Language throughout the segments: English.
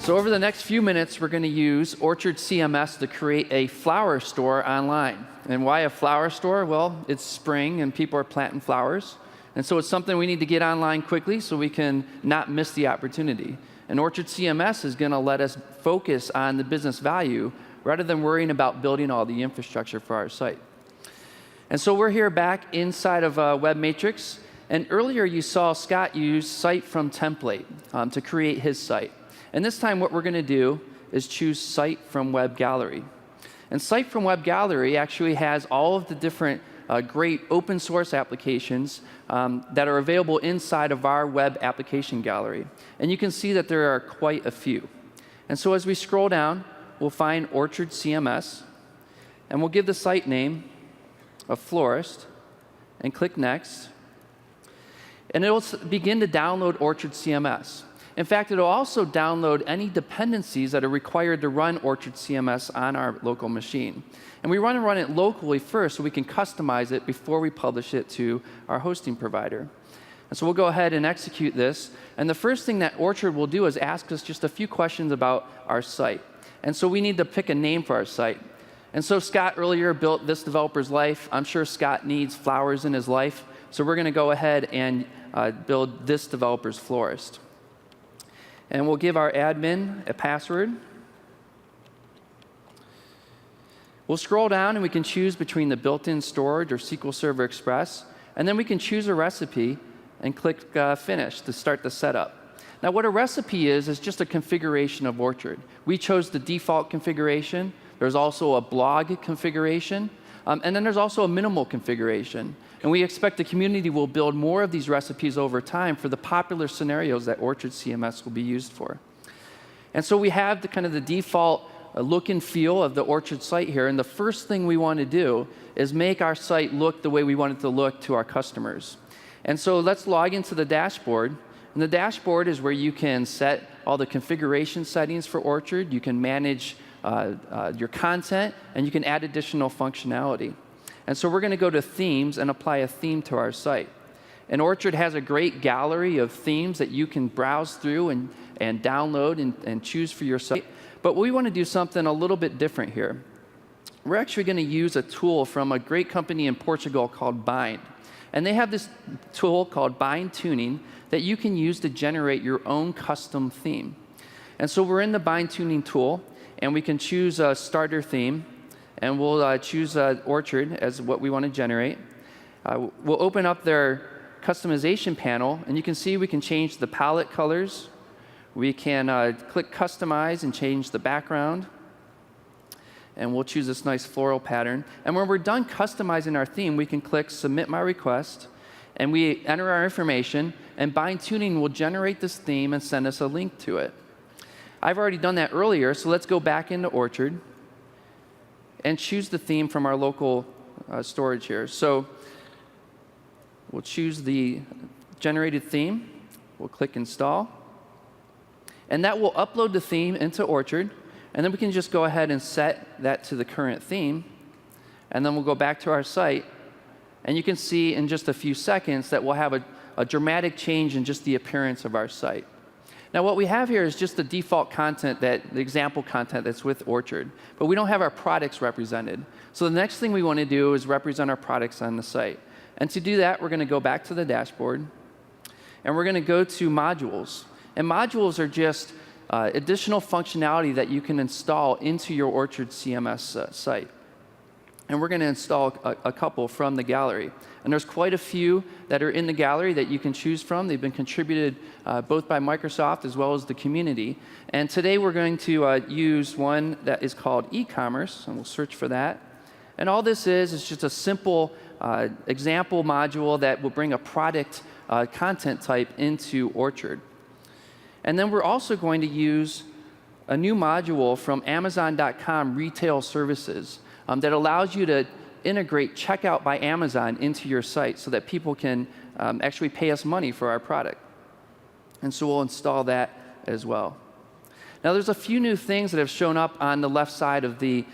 So over the next few minutes, we're going to use Orchard CMS to create a flower store online. And why a flower store? Well, it's spring and people are planting flowers. And so it's something we need to get online quickly so we can not miss the opportunity. And Orchard CMS is going to let us focus on the business value rather than worrying about building all the infrastructure for our site. And so we're here back inside of Web Matrix. And earlier you saw Scott use Site from Template to create his site. And this time what we're going to do is choose Site from Web Gallery. And Site from Web Gallery actually has all of the different great open source applications that are available inside of our web application gallery. And you can see that there are quite a few. And so as we scroll down, we'll find Orchard CMS, and we'll give the site name of Florist, and click Next. And it'll begin to download Orchard CMS. In fact, it'll also download any dependencies that are required to run Orchard CMS on our local machine. And we want to run it locally first so we can customize it before we publish it to our hosting provider. And so we'll go ahead and execute this. And the first thing that Orchard will do is ask us just a few questions about our site. And so we need to pick a name for our site. And so Scott earlier built This Developer's Life. I'm sure Scott needs flowers in his life. So we're going to go ahead and build This Developer's Florist. And we'll give our admin a password. We'll scroll down and we can choose between the built-in storage or SQL Server Express. And then we can choose a recipe and click Finish to start the setup. Now what a recipe is just a configuration of Orchard. We chose the default configuration. There's also a blog configuration. And then there's also a minimal configuration. And we expect the community will build more of these recipes over time for the popular scenarios that Orchard CMS will be used for. And so we have the kind of the default look and feel of the Orchard site here. And the first thing we want to do is make our site look the way we want it to look to our customers. And so let's log into the dashboard. And the dashboard is where you can set all the configuration settings for Orchard. You can manage your content, and you can add additional functionality. And so we're going to go to Themes and apply a theme to our site. And Orchard has a great gallery of themes that you can browse through and download and choose for your site. But we want to do something a little bit different here. We're actually going to use a tool from a great company in Portugal called Bind. And they have this tool called Bind Tuning that you can use to generate your own custom theme. And so we're in the Bind Tuning tool, and we can choose a starter theme. And we'll choose Orchard as what we want to generate. We'll open up their customization panel, and you can see we can change the palette colors. We can click Customize and change the background. And we'll choose this nice floral pattern. And when we're done customizing our theme, we can click Submit My Request. And we enter our information, and Bind Tuning will generate this theme and send us a link to it. I've already done that earlier, so let's go back into Orchard and choose the theme from our local storage here. So we'll choose the generated theme. We'll click Install. And that will upload the theme into Orchard. And then we can just go ahead and set that to the current theme. And then we'll go back to our site. And you can see in just a few seconds that we'll have a dramatic change in just the appearance of our site. Now what we have here is just the default content, the example content that's with Orchard. But we don't have our products represented. So the next thing we want to do is represent our products on the site. And to do that, we're going to go back to the dashboard. And we're going to go to Modules. And modules are just additional functionality that you can install into your Orchard CMS site. And we're going to install a couple from the gallery. And there's quite a few that are in the gallery that you can choose from. They've been contributed both by Microsoft as well as the community. And today we're going to use one that is called e-commerce, and we'll search for that. And all this is just a simple example module that will bring a product content type into Orchard. And then we're also going to use a new module from Amazon.com Retail Services that allows you to integrate Checkout by Amazon into your site so that people can actually pay us money for our product. And so we'll install that as well. Now there's a few new things that have shown up on the left side of the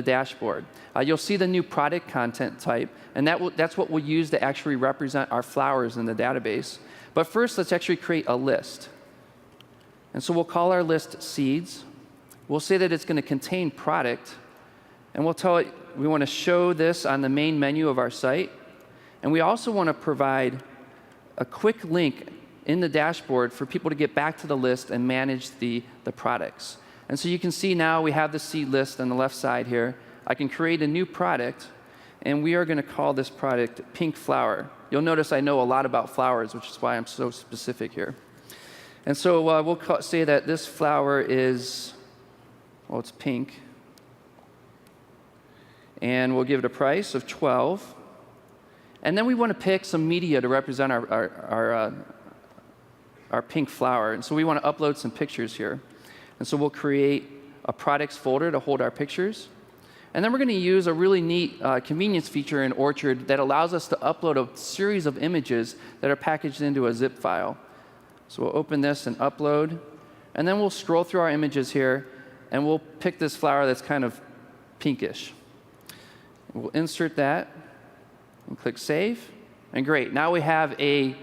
dashboard. You'll see the new product content type, and that's what we'll use to actually represent our flowers in the database. But first, let's actually create a list. And so we'll call our list seeds. We'll say that it's going to contain product. And we'll tell it we want to show this on the main menu of our site. And we also want to provide a quick link in the dashboard for people to get back to the list and manage the products. And so you can see now we have the seed list on the left side here. I can create a new product, and we are going to call this product Pink Flower. You'll notice I know a lot about flowers, which is why I'm so specific here. And so we'll say that this flower is, well, it's pink. And we'll give it a price of 12. And then we want to pick some media to represent our pink flower. And so we want to upload some pictures here. And so we'll create a products folder to hold our pictures. And then we're going to use a really neat convenience feature in Orchard that allows us to upload a series of images that are packaged into a zip file. So we'll open this and upload. And then we'll scroll through our images here, and we'll pick this flower that's kind of pinkish. We'll insert that and click Save. And great, now we have a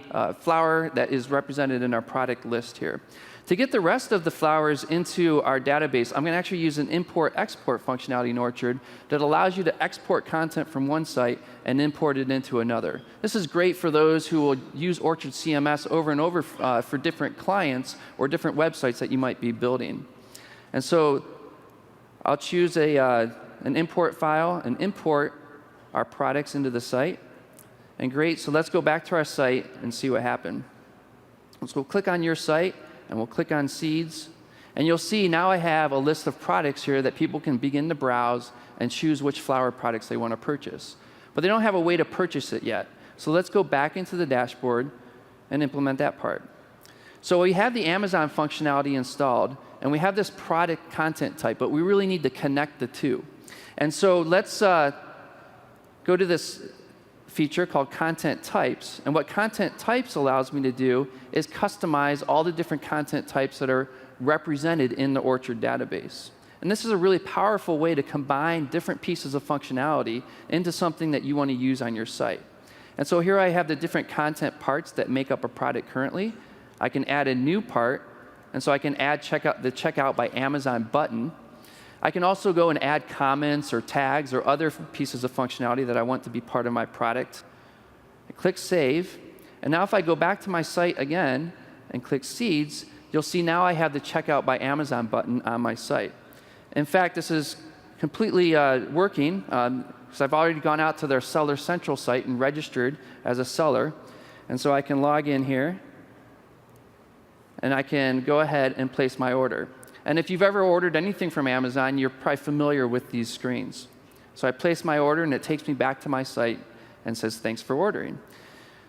flower that is represented in our product list here. To get the rest of the flowers into our database, I'm going to actually use an import-export functionality in Orchard that allows you to export content from one site and import it into another. This is great for those who will use Orchard CMS over and over for different clients or different websites that you might be building. And so I'll choose an import file and import our products into the site. And great, so let's go back to our site and see what happened. So we'll click on your site, and we'll click on Seeds. And you'll see now I have a list of products here that people can begin to browse and choose which flower products they want to purchase. But they don't have a way to purchase it yet. So let's go back into the dashboard and implement that part. So we have the Amazon functionality installed, and we have this product content type, but we really need to connect the two. And so let's go to this feature called Content Types. And what Content Types allows me to do is customize all the different content types that are represented in the Orchard database. And this is a really powerful way to combine different pieces of functionality into something that you want to use on your site. And so here I have the different content parts that make up a product currently. I can add a new part, and so I can add the Checkout by Amazon button. I can also go and add comments or tags or other pieces of functionality that I want to be part of my product. I click Save, and now if I go back to my site again and click Seeds, you'll see now I have the Checkout by Amazon button on my site. In fact, this is completely working, because I've already gone out to their Seller Central site and registered as a seller. And so I can log in here, and I can go ahead and place my order. And if you've ever ordered anything from Amazon, you're probably familiar with these screens. So I place my order, and it takes me back to my site and says, thanks for ordering.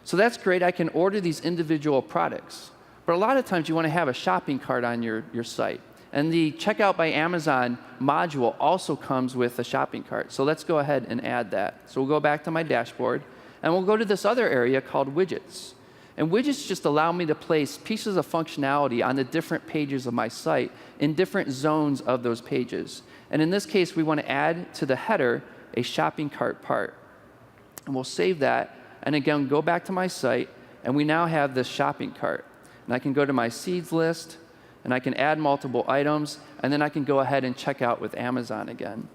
So that's great. I can order these individual products. But a lot of times you want to have a shopping cart on your site. And the Checkout by Amazon module also comes with a shopping cart. So let's go ahead and add that. So we'll go back to my dashboard, and we'll go to this other area called Widgets. And widgets just allow me to place pieces of functionality on the different pages of my site in different zones of those pages. And in this case, we want to add to the header a shopping cart part. And we'll save that, and again, go back to my site, and we now have this shopping cart. And I can go to my seeds list, and I can add multiple items, and then I can go ahead and check out with Amazon again.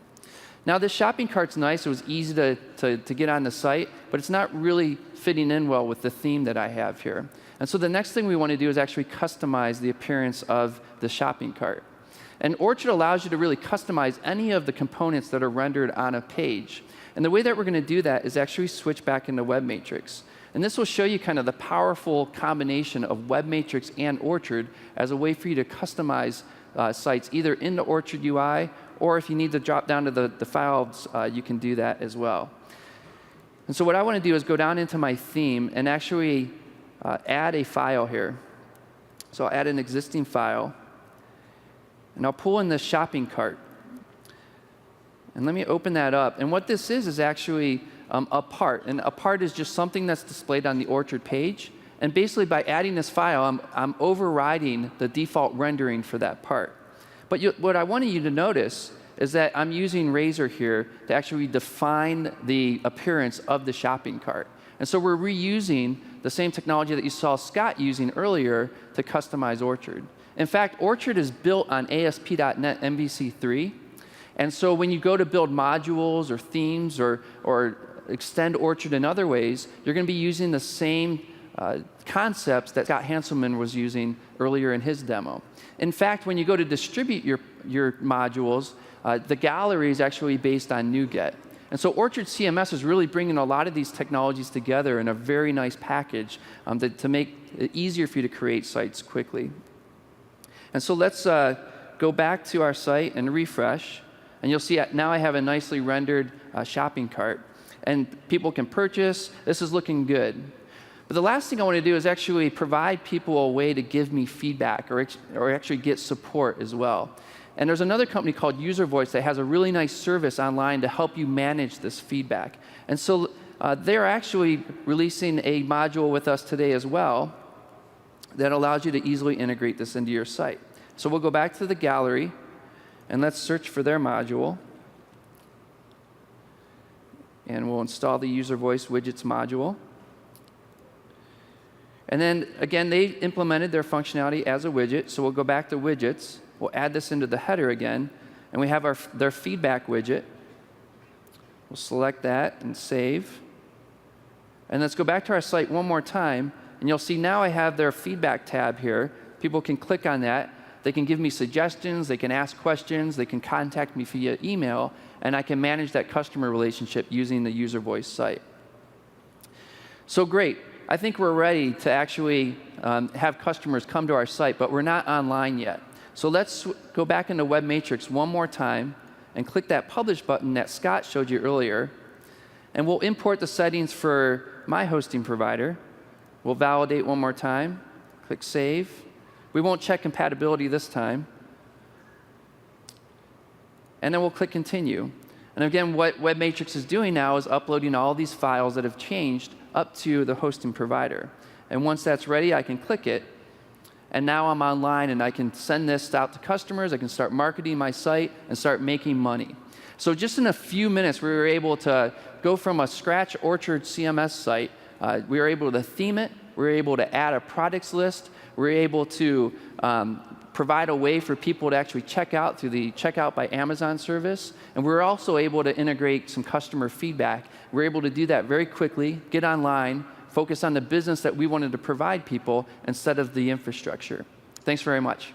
Now, this shopping cart's nice. It was easy to get on the site, but it's not really fitting in well with the theme that I have here. And so the next thing we want to do is actually customize the appearance of the shopping cart. And Orchard allows you to really customize any of the components that are rendered on a page. And the way that we're going to do that is actually switch back into Web Matrix. And this will show you kind of the powerful combination of Web Matrix and Orchard as a way for you to customize sites either in the Orchard UI, or if you need to drop down to the files, you can do that as well. And so what I want to do is go down into my theme and actually add a file here. So I'll add an existing file, and I'll pull in the shopping cart. And let me open that up. And what this is actually a part. And a part is just something that's displayed on the Orchard page. And basically, by adding this file, I'm overriding the default rendering for that part. But what I wanted you to notice is that I'm using Razor here to actually define the appearance of the shopping cart. And so we're reusing the same technology that you saw Scott using earlier to customize Orchard. In fact, Orchard is built on ASP.NET MVC3. And so when you go to build modules or themes or extend Orchard in other ways, you're going to be using the same concepts that Scott Hanselman was using earlier in his demo. In fact, when you go to distribute your modules, the gallery is actually based on NuGet. And so Orchard CMS is really bringing a lot of these technologies together in a very nice package to make it easier for you to create sites quickly. And so let's go back to our site and refresh. And you'll see now I have a nicely rendered shopping cart. And people can purchase. This is looking good. But the last thing I want to do is actually provide people a way to give me feedback or actually get support as well. And there's another company called User Voice that has a really nice service online to help you manage this feedback. And so they're actually releasing a module with us today as well that allows you to easily integrate this into your site. So we'll go back to the gallery, and let's search for their module. And we'll install the User Voice Widgets module. And then, again, they implemented their functionality as a widget, so we'll go back to widgets. We'll add this into the header again, and we have their feedback widget. We'll select that and save. And let's go back to our site one more time, and you'll see now I have their feedback tab here. People can click on that. They can give me suggestions. They can ask questions. They can contact me via email, and I can manage that customer relationship using the User Voice site. So great. I think we're ready to actually have customers come to our site, but we're not online yet. So let's go back into Web Matrix one more time and click that Publish button that Scott showed you earlier. And we'll import the settings for my hosting provider. We'll validate one more time. Click Save. We won't check compatibility this time. And then we'll click Continue. And again, what Web Matrix is doing now is uploading all these files that have changed up to the hosting provider. And once that's ready, I can click it. And now I'm online, and I can send this out to customers. I can start marketing my site and start making money. So just in a few minutes, we were able to go from a scratch Orchard CMS site. We were able to theme it. We were able to add a products list. We were able to provide a way for people to actually check out through the Checkout by Amazon service. And we were also able to integrate some customer feedback. We were able to do that very quickly, get online, focus on the business that we wanted to provide people instead of the infrastructure. Thanks very much.